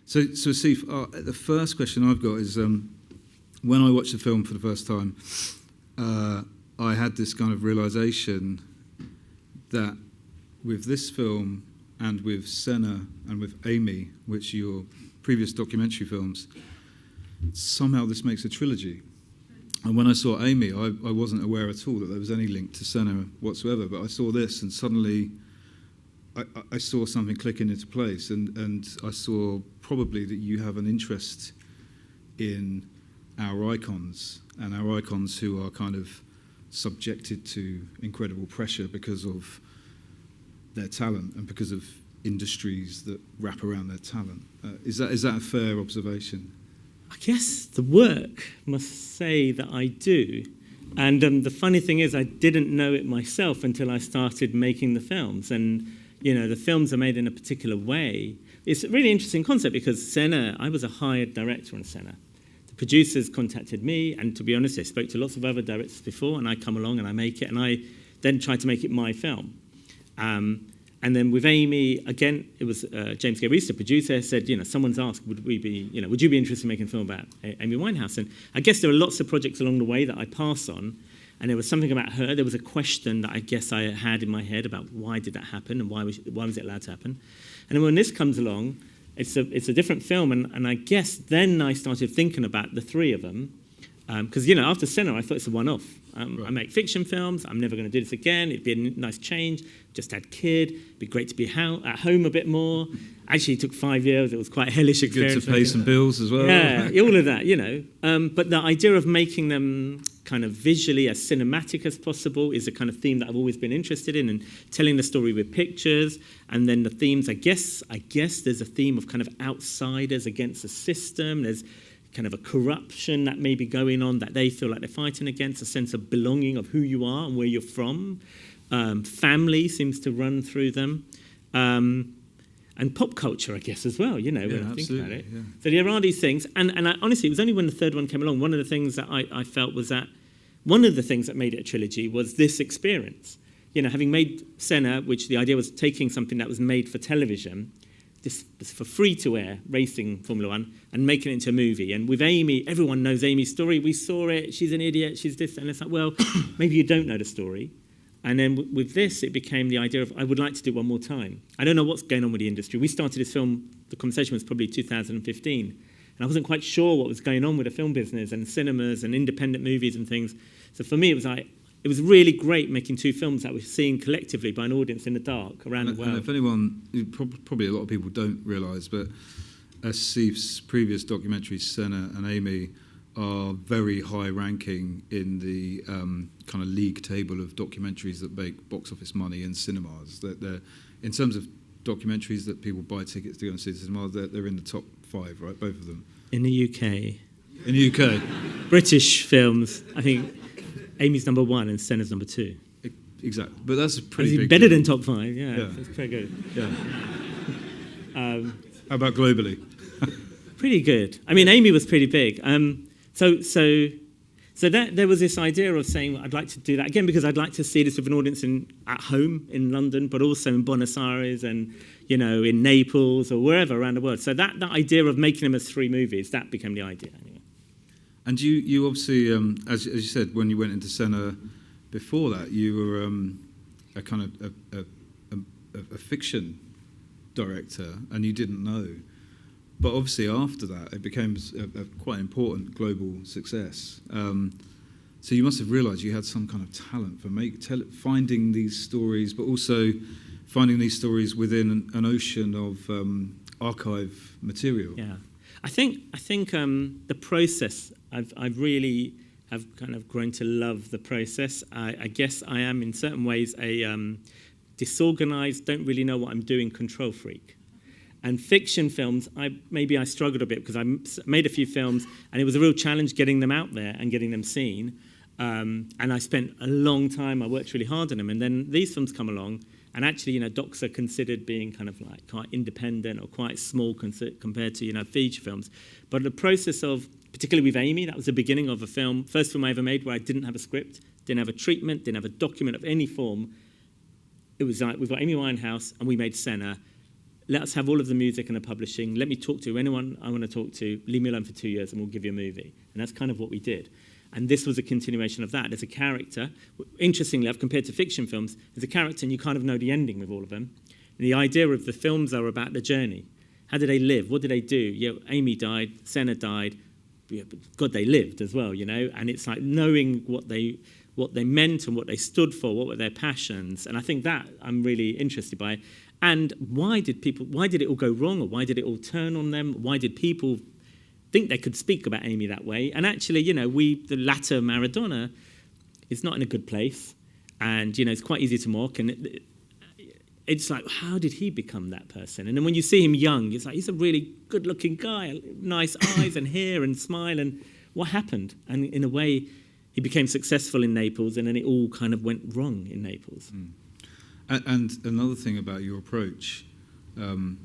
So Asif, the first question I've got is, when I watched the film for the first time, I had this kind of realisation that with this film and with Senna and with Amy, which are your previous documentary films, somehow this makes a trilogy. And when I saw Amy, I wasn't aware at all that there was any link to Senna whatsoever, but I saw this and suddenly I saw something clicking into place, and I saw probably that you have an interest in our icons, and our icons who are kind of subjected to incredible pressure because of their talent and because of industries that wrap around their talent. Is that a fair observation? I guess the work must say that I do. And the funny thing is, I didn't know it myself until I started making the films. And, you know, the films are made in a particular way. It's a really interesting concept because Senna, I was a hired director on Senna. The producers contacted me, and to be honest, I spoke to lots of other directors before, and I come along and I make it, and I then try to make it my film. And then with Amy, again, it was James Gabriel, the producer, said, you know, someone's asked, would you be interested in making a film about Amy Winehouse? And I guess there are lots of projects along the way that I pass on, and there was something about her. There was a question that I guess I had in my head about why did that happen and why was it allowed to happen? And then when this comes along, it's a different film, and I guess then I started thinking about the three of them, because, you know, after Senna, I thought it's a one-off. Right. I make fiction films. I'm never going to do this again. It'd be a nice change. Just had kid. It'd be great to be at home a bit more. Actually, it took 5 years. It was quite a hellish experience. Good to pay some bills as well. Yeah, all of that, you know. But the idea of making them kind of visually as cinematic as possible is a kind of theme that I've always been interested in, and telling the story with pictures. And then the themes, I guess there's a theme of kind of outsiders against the system. There's kind of a corruption that may be going on that they feel like they're fighting against, a sense of belonging of who you are and where you're from. Family seems to run through them. And pop culture, I guess, as well, you know, when I think about it. Yeah. So there are these things. And honestly, it was only when the third one came along, one of the things that I felt was that one of the things that made it a trilogy was this experience. You know, having made Senna, which the idea was taking something that was made for television, this for free-to-air racing Formula One, and making it into a movie. And with Amy, everyone knows Amy's story. We saw it. She's an idiot. She's this. And it's like, well, maybe you don't know the story. And then with this, it became the idea of, I would like to do it one more time. I don't know what's going on with the industry. We started this film, the conversation was probably 2015. And I wasn't quite sure what was going on with the film business and cinemas and independent movies and things. So for me, it was really great making two films that were seen collectively by an audience in the dark around the world. And if anyone, probably a lot of people don't realise, but Asif's previous documentaries, Senna and Amy, are very high ranking in the kind of league table of documentaries that make box office money in cinemas. They're, in terms of documentaries that people buy tickets to go and see in cinema, they're in the top 5, right? Both of them. In the UK. In the UK. British films, I think Amy's number 1 and Senna's number 2. Exactly, but that's a pretty big better deal. than top 5, yeah. It's pretty good. Yeah. How about globally? Pretty good. I mean, Amy was pretty big. So that there was this idea of saying, I'd like to do that again because I'd like to see this with an audience at home in London, but also in Buenos Aires and, you know, in Naples or wherever around the world. So that idea of making them as 3 movies, that became the idea. Anyway. And you obviously, as you said, when you went into Senna, before that, you were a kind of a fiction director, and you didn't know. But obviously after that, it became a quite important global success. So you must have realised you had some kind of talent for finding these stories, but also finding these stories within an ocean of archive material. Yeah, I think the process. I've really have kind of grown to love the process. I guess I am in certain ways a disorganised, don't really know what I'm doing, control freak. And fiction films, maybe I struggled a bit because I made a few films and it was a real challenge getting them out there and getting them seen. And I spent a long time, I worked really hard on them. And then these films come along and actually, you know, docs are considered being kind of like quite independent or quite small compared to, you know, feature films. But the process of, particularly with Amy, that was the beginning of a film, first film I ever made where I didn't have a script, didn't have a treatment, didn't have a document of any form. It was like, we've got Amy Winehouse and we made Senna. let us have all of the music and the publishing. Let me talk to anyone I want to talk to. Leave me alone for 2 years and we'll give you a movie. And that's kind of what we did. And this was a continuation of that. There's a character. Interestingly, I've compared to fiction films. There's a character and you kind of know the ending with all of them. And the idea of the films are about the journey. How did they live? What did they do? Yeah, Amy died. Senna died. Yeah, but God, they lived as well, And it's like knowing what they meant and what they stood for, what were their passions. And I think that I'm really interested by. And why did it all go wrong, or why did it all turn on them? Why did people think they could speak about Amy that way? And actually, the latter Maradona is not in a good place. And, it's quite easy to mock. And it's like, how did he become that person? And then when you see him young, it's like, he's a really good-looking guy, nice eyes and hair and smile. And what happened? And in a way, he became successful in Naples, and then it all kind of went wrong in Naples. Mm. And another thing about your approach, I'm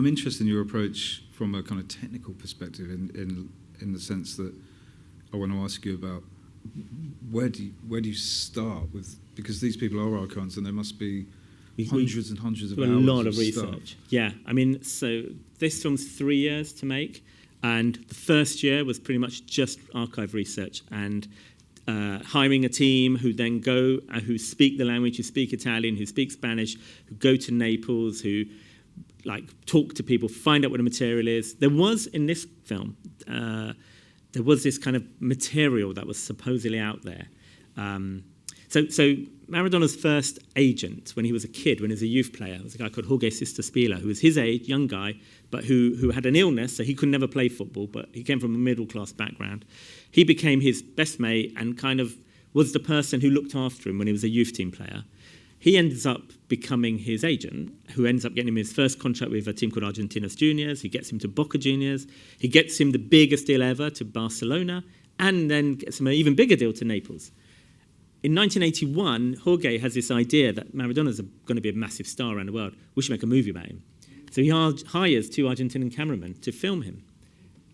interested in your approach from a kind of technical perspective in the sense that I want to ask you about where do you start with, because these people are archons and there must be hundreds and hundreds of hours. A lot of research. Stuff. Yeah, so this film's 3 years to make, and the first year was pretty much just archive research and hiring a team who then go, who speak the language, who speak Italian, who speak Spanish, who go to Naples, who talk to people, find out what the material is. There was, in this film, there was this kind of material that was supposedly out there. So Maradona's first agent, when he was a kid, when he was a youth player, was a guy called Jorge Sistospila, who was his age, young guy, but who had an illness, so he could never play football, but he came from a middle-class background. He became his best mate and kind of was the person who looked after him when he was a youth team player. He ends up becoming his agent, who ends up getting him his first contract with a team called Argentinos Juniors. He gets him to Boca Juniors. He gets him the biggest deal ever to Barcelona, and then gets him an even bigger deal to Naples. In 1981, Jorge has this idea that Maradona's going to be a massive star around the world. We should make a movie about him. So he hires 2 Argentinian cameramen to film him.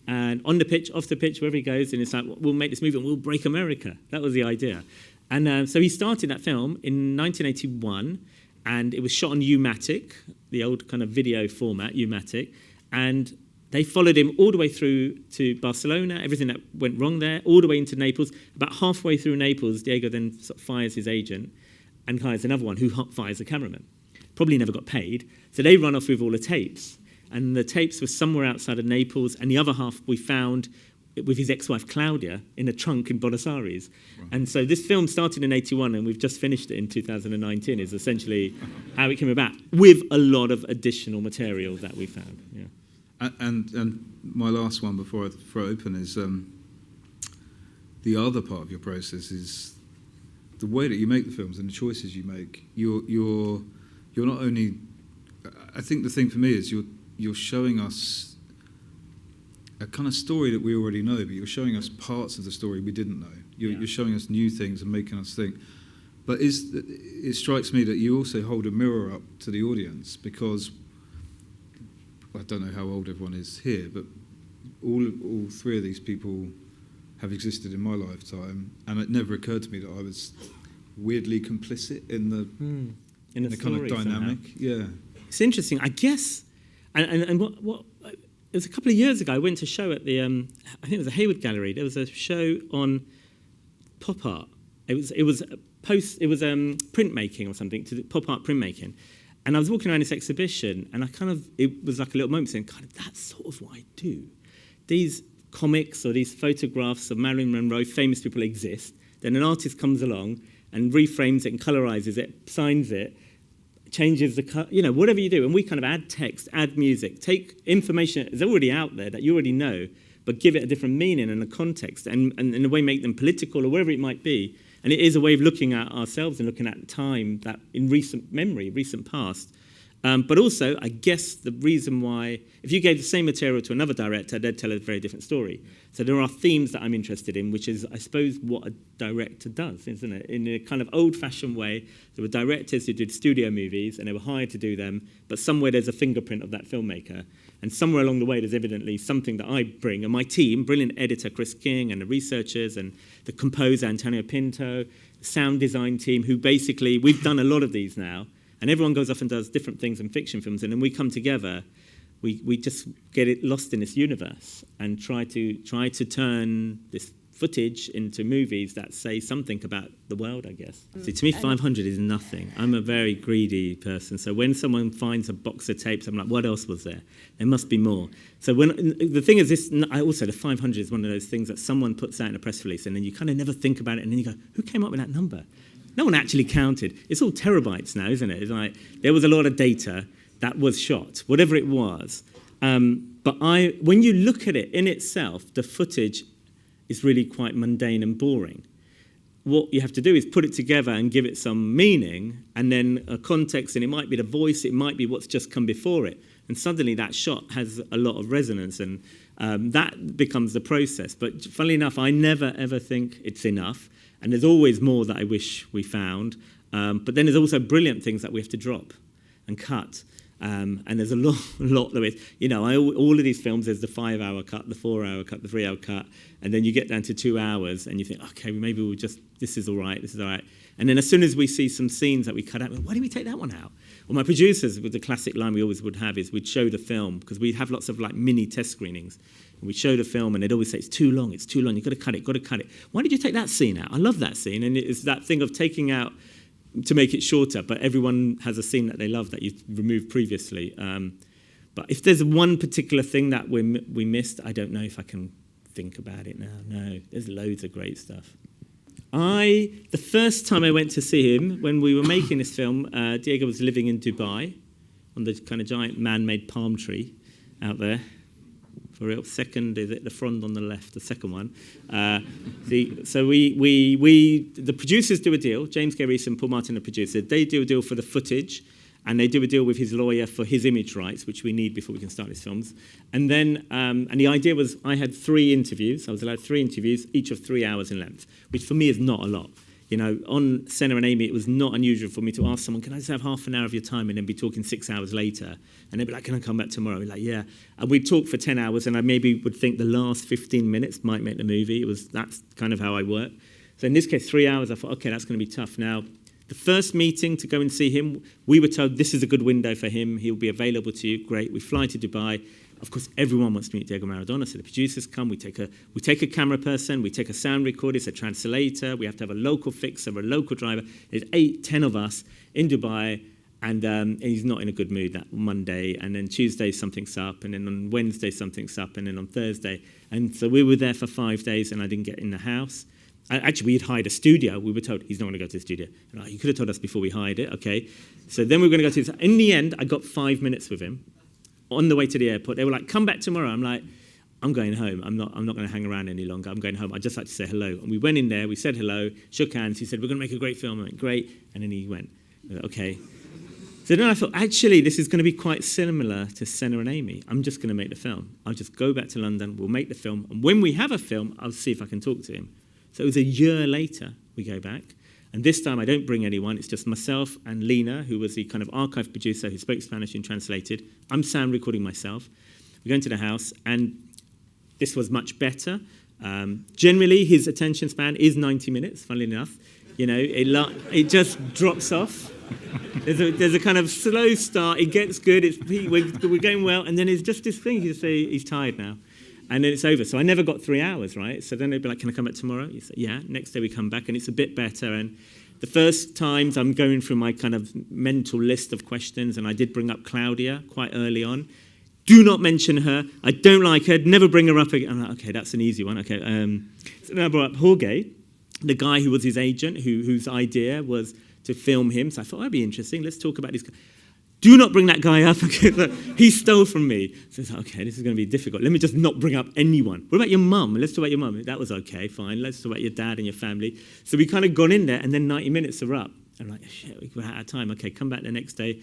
And on the pitch, off the pitch, wherever he goes, and it's like, we'll make this movie and we'll break America. That was the idea. And so he started that film in 1981, and it was shot on U-matic, the old kind of video format, U-matic. And they followed him all the way through to Barcelona, everything that went wrong there, all the way into Naples. About halfway through Naples, Diego then sort of fires his agent and hires another one who fires a cameraman. Probably never got paid. So they run off with all the tapes. And the tapes were somewhere outside of Naples, and the other half we found with his ex-wife Claudia in a trunk in Buenos Aires. Right. And so this film started in 81, and we've just finished it in 2019, is essentially how it came about, with a lot of additional material that we found. Yeah. And my last one before I throw it open is the other part of your process is the way that you make the films and the choices you make. You're not only, I think the thing for me is you're showing us a kind of story that we already know, but you're showing us parts of the story we didn't know. You're showing us new things and making us think. But it strikes me that you also hold a mirror up to the audience, because I don't know how old everyone is here, but all 3 of these people have existed in my lifetime, and it never occurred to me that I was weirdly complicit in the kind of dynamic. Somehow. Yeah, it's interesting, I guess. And what it was a couple of years ago. I went to a show at the I think it was the Hayward Gallery. There was a show on pop art. It was printmaking or something, to pop art printmaking. And I was walking around this exhibition, and it was like a little moment saying, kind of, that's sort of what I do. These comics or these photographs of Marilyn Monroe, famous people, exist. Then an artist comes along and reframes it and colorizes it, signs it, changes the, whatever you do. And we kind of add text, add music, take information that's already out there that you already know, but give it a different meaning and a context, and in a way make them political or whatever it might be. And it is a way of looking at ourselves and looking at time that in recent memory, recent past. But also, I guess the reason why, if you gave the same material to another director, they'd tell a very different story. So there are themes that I'm interested in, which is, I suppose, what a director does, isn't it? In a kind of old-fashioned way, there were directors who did studio movies, and they were hired to do them, but somewhere there's a fingerprint of that filmmaker. And somewhere along the way, there's evidently something that I bring, and my team, brilliant editor Chris King, and the researchers, and the composer Antonio Pinto, the sound design team, who basically, we've done a lot of these now, and everyone goes off and does different things in fiction films, and then we come together. We just get it lost in this universe and try to turn this footage into movies that say something about the world, I guess. See, to me, 500 is nothing. I'm a very greedy person. So when someone finds a box of tapes, I'm like, what else was there? There must be more. So the thing is, the 500 is one of those things that someone puts out in a press release, and then you kind of never think about it, and then you go, who came up with that number? No one actually counted. It's all terabytes now, isn't it? It's like there was a lot of data that was shot, whatever it was. But when you look at it in itself, the footage is really quite mundane and boring. What you have to do is put it together and give it some meaning, and then a context, and it might be the voice, it might be what's just come before it. And suddenly that shot has a lot of resonance, and that becomes the process. But funnily enough, I never, ever think it's enough. And there's always more that I wish we found. But then there's also brilliant things that we have to drop and cut. And there's a lot of it. All of these films, there's the 5-hour cut, the 4-hour cut, the 3-hour cut, and then you get down to 2 hours, and you think, okay, maybe we'll just, this is all right. And then as soon as we see some scenes that we cut out, why did we take that one out? Well, my producers, with the classic line we always would have, is we'd show the film, because we'd have lots of like mini test screenings. And we'd show the film, and they'd always say, it's too long, you've got to cut it. Why did you take that scene out? I love that scene. And it's that thing of taking out to make it shorter, but everyone has a scene that they love that you've removed previously. But if there's one particular thing that we missed, I don't know if I can think about it now. No, there's loads of great stuff. The first time I went to see him, when we were making this film, Diego was living in Dubai on the kind of giant man-made palm tree out there. For real. Second, is it the front on the left, the second one. So the producers do a deal. James Gay Reese and Paul Martin, the producer, they do a deal for the footage, and they do a deal with his lawyer for his image rights, which we need before we can start his films. And then, and the idea was I had 3 interviews. I was allowed 3 interviews, each of 3 hours in length, which for me is not a lot. On Senna and Amy, it was not unusual for me to ask someone, can I just have half an hour of your time, and then be talking 6 hours later? And they'd be like, can I come back tomorrow? I'd be like, yeah. And we'd talk for 10 hours, and I maybe would think the last 15 minutes might make the movie. That's kind of how I work. So in this case, 3 hours, I thought, okay, that's going to be tough. Now, the first meeting to go and see him, we were told this is a good window for him. He'll be available to you. Great. We fly to Dubai. Of course, everyone wants to meet Diego Maradona, so the producers come. We take a camera person, we take a sound recorder, it's a translator. We have to have a local fixer, a local driver. There's 8, 10 of us in Dubai, and he's not in a good mood that Monday. And then Tuesday something's up, and then on Wednesday something's up, and then on Thursday. And so we were there for 5 days, and I didn't get in the house. Actually, we had hired a studio. We were told he's not going to go to the studio. Like, you could have told us before we hired it. Okay, so then we were going to go to this. In the end, I got 5 minutes with him. On the way to the airport, they were like, come back tomorrow. I'm like, I'm going home. I'm not going to hang around any longer. I'm going home. I'd just like to say hello. And we went in there. We said hello, shook hands. He said, we're going to make a great film. I went, great. And then he went, okay. So then I thought, actually, this is going to be quite similar to Senna and Amy. I'm just going to make the film. I'll just go back to London. We'll make the film. And when we have a film, I'll see if I can talk to him. So it was a year later we go back. And this time I don't bring anyone. It's just myself and Lena, who was the kind of archive producer who spoke Spanish and translated. I'm sound recording myself. We go into the house, and this was much better. Generally, his attention span is 90 minutes, funnily enough. It just drops off. There's a kind of slow start. It gets good. We're going well. And then it's just this thing. You say, he's tired now. And then it's over. So I never got 3 hours, right? So then they'd be like, can I come back tomorrow? You say, yeah. Next day we come back, and it's a bit better. And the first times I'm going through my kind of mental list of questions, and I did bring up Claudia quite early on. Do not mention her. I don't like her. Never bring her up again. I'm like, okay, that's an easy one. Okay. So then I brought up Jorge, the guy who was his agent, whose idea was to film him. So I thought, that'd be interesting. Let's talk about this guy. Do not bring that guy up. He stole from me. So it's like, okay, this is going to be difficult. Let me just not bring up anyone. What about your mum? Let's talk about your mum. That was okay, fine. Let's talk about your dad and your family. So we kind of gone in there, and then 90 minutes are up. I'm like, shit, we're out of time. Okay, come back the next day.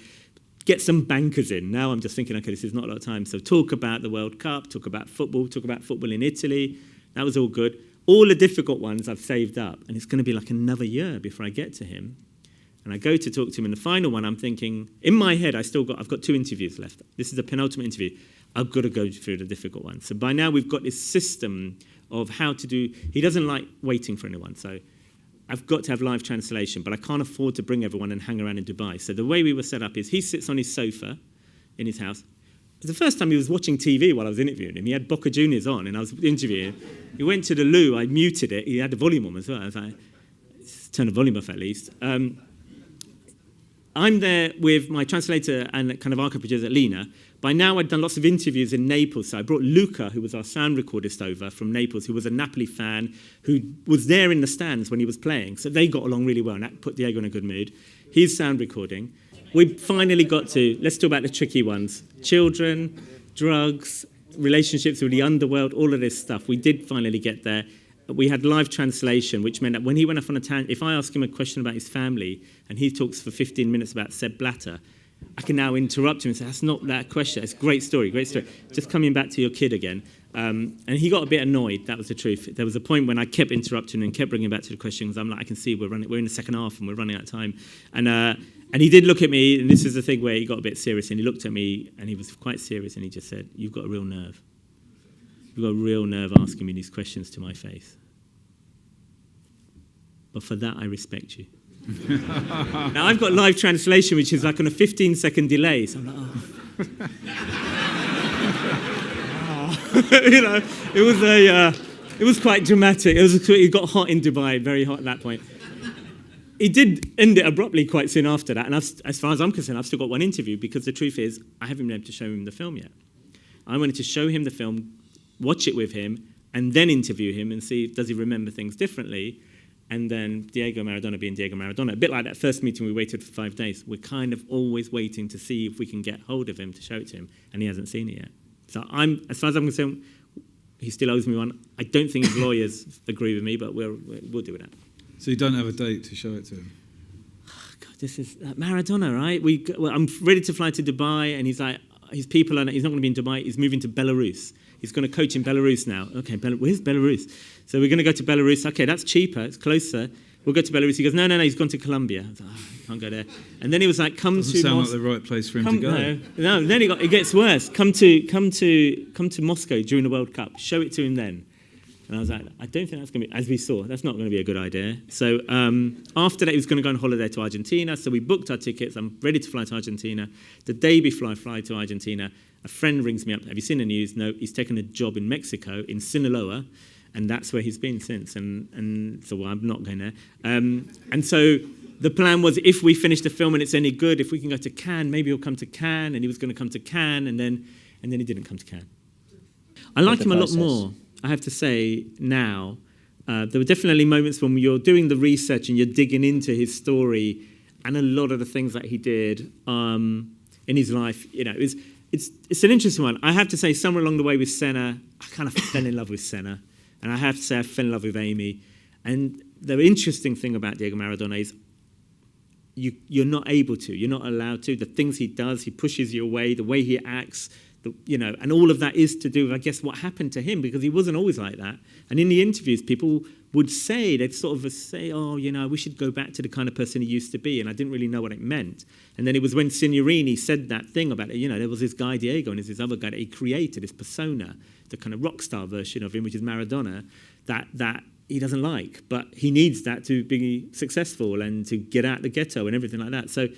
Get some bankers in. Now I'm just thinking, okay, this is not a lot of time. So talk about the World Cup, talk about football in Italy. That was all good. All the difficult ones I've saved up, and it's going to be like another year before I get to him. And I go to talk to him, and the final one, I'm thinking, in my head, I've got 2 interviews left. This is the penultimate interview. I've got to go through the difficult one. So by now, we've got this system of how to do. He doesn't like waiting for anyone. So I've got to have live translation, but I can't afford to bring everyone and hang around in Dubai. So the way we were set up is he sits on his sofa in his house. It was the first time he was watching TV while I was interviewing him. He had Boca Juniors on, and I was interviewing him. He went to the loo. I muted it. He had the volume on as well. I was like, turn the volume off at least. I'm there with my translator and kind of archive producer, Lena. By now, I'd done lots of interviews in Naples. So I brought Luca, who was our sound recordist, over from Naples, who was a Napoli fan, who was there in the stands when he was playing. So they got along really well, and that put Diego in a good mood. His sound recording. We finally got to, let's talk about the tricky ones. Children, drugs, relationships with the underworld, all of this stuff. We did finally get there. We had live translation, which meant that when he went off on a tangent, if I ask him a question about his family and he talks for 15 minutes about Sepp Blatter, I can now interrupt him and say, that's not that question. It's a great story, great story. Just coming back to your kid again. And he got a bit annoyed, that was the truth. There was a point when I kept interrupting and kept bringing him back to the questions. I'm like, I can see we're in the second half and we're running out of time. And he did look at me, and this is the thing where he got a bit serious, and he looked at me and he was quite serious, and he just said, you've got a real nerve. You've got a real nerve asking me these questions to my face. But for that, I respect you. Now, I've got live translation, which is like on a 15-second delay. So I'm like, you know, it was quite dramatic. It got hot in Dubai, very hot at that point. It did end it abruptly quite soon after that. And as far as I'm concerned, I've still got one interview, because the truth is, I haven't been able to show him the film yet. I wanted to show him the film, watch it with him, and then interview him and see, does he remember things differently? And then Diego Maradona being Diego Maradona. A bit like that first meeting we waited for 5 days. We're kind of always waiting to see if we can get hold of him to show it to him, and he hasn't seen it yet. So as far as I'm concerned, he still owes me one. I don't think his lawyers agree with me, but we'll do that. So you don't have a date to show it to him? God, this is Maradona, right? I'm ready to fly to Dubai, and he's like, his people are. He's not going to be in Dubai. He's moving to Belarus. He's going to coach in Belarus now. Okay, where's Belarus? So we're going to go to Belarus. Okay, that's cheaper. It's closer. We'll go to Belarus. He goes, no, he's gone to Colombia. I was like, you can't go there. And then he was like, Doesn't sound like the right place for him to go. No. Then it gets worse. Come to Moscow during the World Cup. Show it to him then. And I was like, I don't think that's going to be, as we saw, that's not going to be a good idea. So after that, he was going to go on holiday to Argentina. So we booked our tickets. I'm ready to fly to Argentina. The day before I fly to Argentina, a friend rings me up. Have you seen the news? No, he's taken a job in Mexico, in Sinaloa, and that's where he's been since. And so I'm not going there. And so the plan was, if we finish the film and it's any good, if we can go to Cannes, maybe he'll come to Cannes. And he was going to come to Cannes, and then he didn't come to Cannes. I like him a lot more, I have to say, now. There were definitely moments when you're doing the research and you're digging into his story and a lot of the things that he did in his life. You know, it's an interesting one. I have to say, somewhere along the way with Senna, I kind of fell in love with Senna. And I have to say, I fell in love with Amy. And the interesting thing about Diego Maradona is you're not able to, you're not allowed to. The things he does, he pushes you away, the way he acts, and all of that is to do with, I guess, what happened to him, because he wasn't always like that. And in the interviews, people would say, they'd sort of say, we should go back to the kind of person he used to be. And I didn't really know what it meant. And then it was when Signorini said that thing about it, there was this guy, Diego, and there's this other guy that he created, this persona, the kind of rock star version of him, which is Maradona, that he doesn't like. But he needs that to be successful and to get out the ghetto and everything like that. So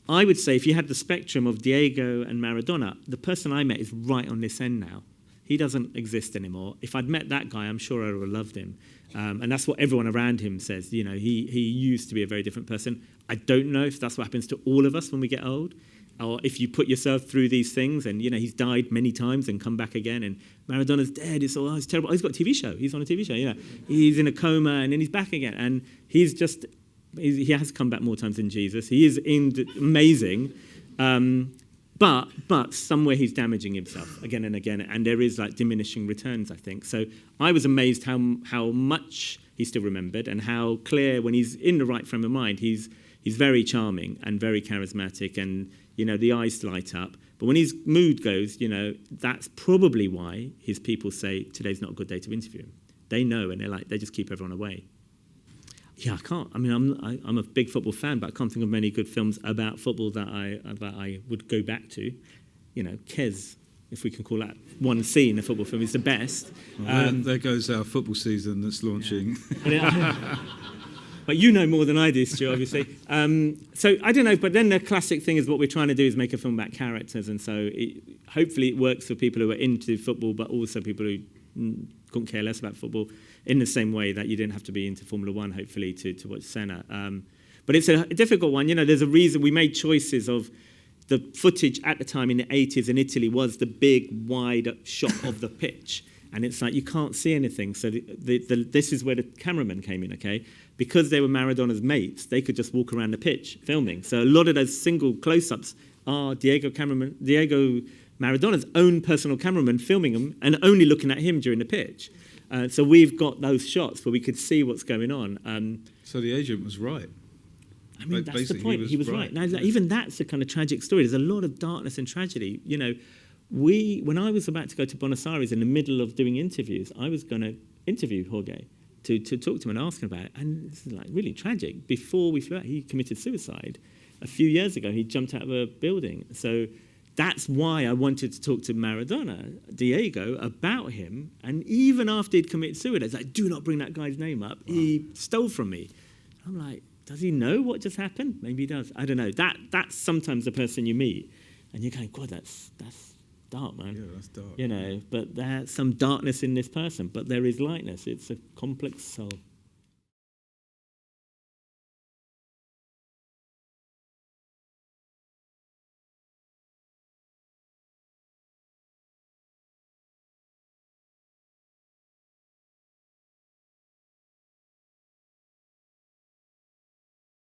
I would say, if you had the spectrum of Diego and Maradona, the person I met is right on this end now. He doesn't exist anymore. If I'd met that guy, I'm sure I would have loved him. And that's what everyone around him says. He used to be a very different person. I don't know if that's what happens to all of us when we get old, or if you put yourself through these things. And, he's died many times and come back again. And Maradona's dead. It's terrible. He's got a TV show. He's on a TV show, He's in a coma, and then he's back again. And he has come back more times than Jesus. He is amazing. But somewhere he's damaging himself again and again, and there is like diminishing returns, I think. So I was amazed how much he still remembered, and how clear, when he's in the right frame of mind, he's very charming and very charismatic, and the eyes light up. But when his mood goes, that's probably why his people say today's not a good day to interview him. They know, and they just keep everyone away. Yeah, I can't. I mean, I'm a big football fan, but I can't think of many good films about football that I would go back to. Kes, if we can call that one scene a football film, is the best. Well, there goes our football season that's launching. Yeah. But you know more than I do, Stu, obviously. So I don't know, but then the classic thing is what we're trying to do is make a film about characters, and so hopefully it works for people who are into football, but also people who couldn't care less about football, in the same way that you didn't have to be into Formula One, hopefully, to watch Senna. But it's a difficult one. You know, there's a reason we made choices of the footage at the time in the 80s in Italy was the big, wide shot of the pitch. And it's like, you can't see anything. So this is where the cameraman came in, okay? Because they were Maradona's mates, they could just walk around the pitch filming. So a lot of those single close-ups are Diego Maradona's own personal cameraman filming them and only looking at him during the pitch. So we've got those shots where we could see what's going on. So the agent was right. I mean, that's the point. He was right. Now, even that's a kind of tragic story. There's a lot of darkness and tragedy. You know, when I was about to go to Buenos Aires in the middle of doing interviews, I was going to interview Jorge to talk to him and ask him about it. And this is like really tragic. Before we flew out, he committed suicide. A few years ago, he jumped out of a building. So that's why I wanted to talk to Maradona, Diego, about him. And even after he'd committed suicide, it's like, do not bring that guy's name up. Wow. He stole from me. I'm like, does he know what just happened? Maybe he does. I don't know. That's sometimes the person you meet, and you're going, God, that's dark, man. Yeah, that's dark. You know, but there's some darkness in this person, but there is lightness. It's a complex soul.